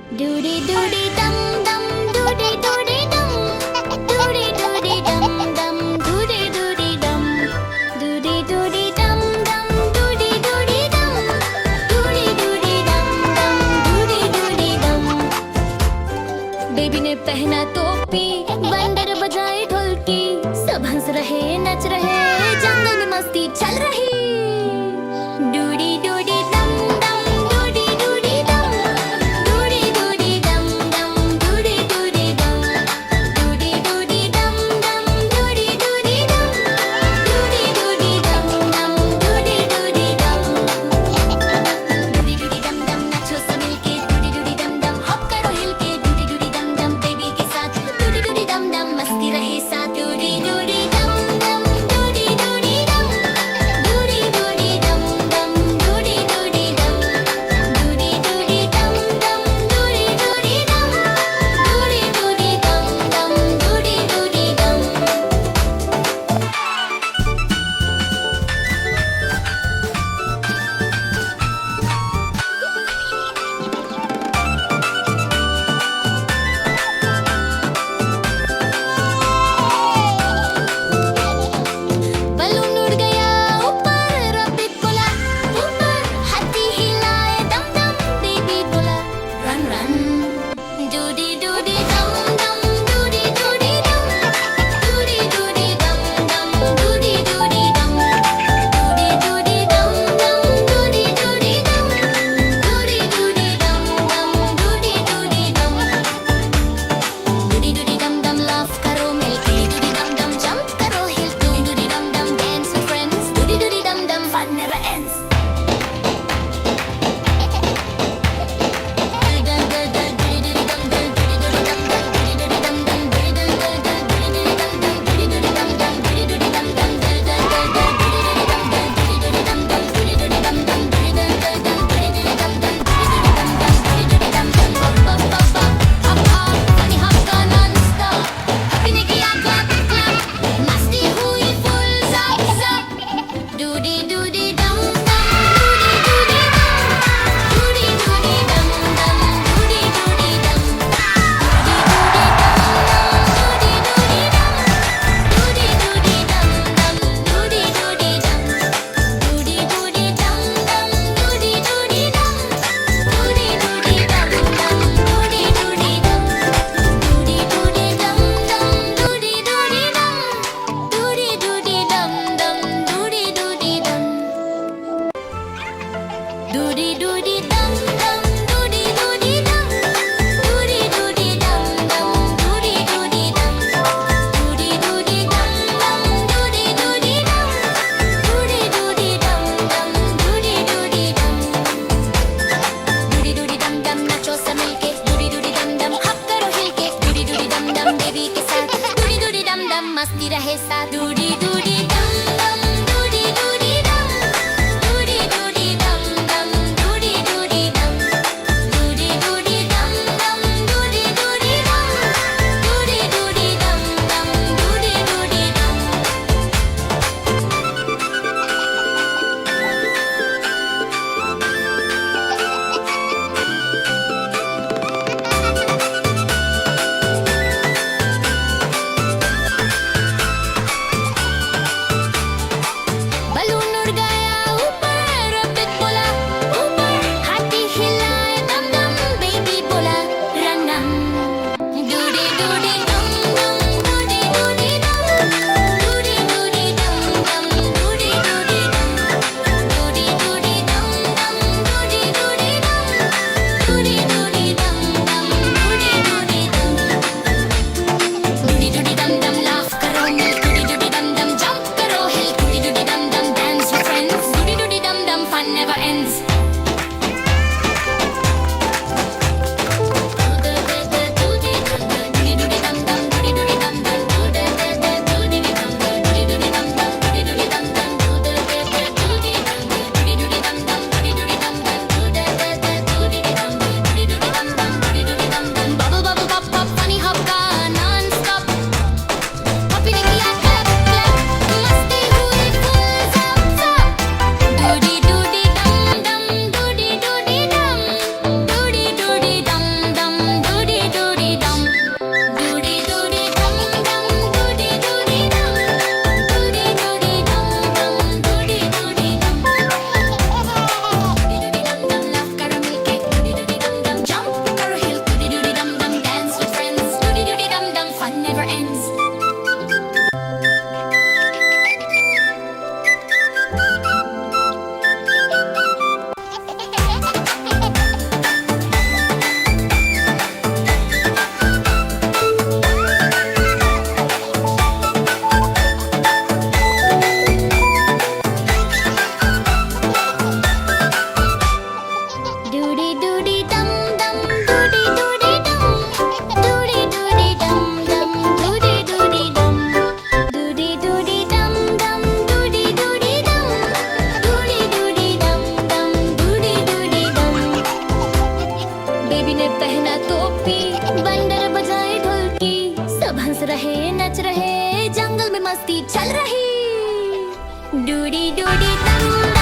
Doody doody dum dum, doody doody dum, doody doody dum dum, doody doody dum, doody doody dum dum, doody doody dum, doody doody dum dum, doody doody dum. Baby ने पहना टोपी, बंदर बजाए ढोलकी, सब हंस रहे नच रहे, जंगल में मस्ती चल रही। डूडी डूडी दम दम, डूडी डूडी दम, डूडी डूडी दम दम, डूडी डूडी दम, डूडी डूडी दम दम, डूडी डूडी दम, डूडी डूडी दम दम, डूडी डूडी दम, डूडी डूडी दम दम, नाचो सब मिलके, डूडी डूडी दम दम, हॉप करो हिल के, डूडी डूडी दम दम, बेबी के साथ, डूडी डूडी दम दम, मस्ती रहे साथ, डूडी डूडी दम दम, डूडी डूडी दम, डूडी डूडी दम दम, डूडी डूडी दम, डूडी डूडी दम दम, डूडी डूडी दम, डूडी डूडी दम दम, डूडी डूडी दम। बलून उड़ गया ऊपर, रॉकेट बोला ऊपर, हाथी हिलाए दम दम, बेबी बोला रन रन। डूडी डूडी दम दम, डूडी डूडी दम, डूडी डूडी दम दम, डूडी डूडी दम, डूडी डूडी दम दम, डूडी डूडी दम, डूडी डूडी दम दम, डूडी डूडी दम, डूडी डूडी दम दम, लाफ करो मिलके, डूडी दम दम, जंप करो हिल, डूडी डूडी दम दम, dance with friends, Dudi Dudi दम दम, fun never ends. मस्ती हुई full zap zap. Doody doody dum dum, doody doody dum, doody doody dum dum, doody doody dum, doody doody dum dum, doody doody dum, doody doody dum dum, doody doody dum, doody doody dum dum, doody doody dum, doody doody dum, doody doody dum dum, doody doody dum, doody doody dum dum, doody doody dum. Doody doody dum dum, doody doody dum, doody doody dum dum, doody doody dum, doody doody dum dum, doody doody dum, doody doody dum dum, doody doody dum, doody doody dum dum, नाचो सब मिलके, doody doody dum dum, हप करो हिल के, doody doody dum dum, baby के साथ, doody doody dum dum, मस्ती रहे साथ, doody doody dum dum, doody doody dum, doody doody dum dum, doody doody dum, doody doody dum dum, doody doody dum, doody doody dum dum, doody doody dum. टोपी, बंदर बजाए ढोलकी, सब हंस रहे नच रहे, जंगल में मस्ती चल रही। डूडी डूडी डम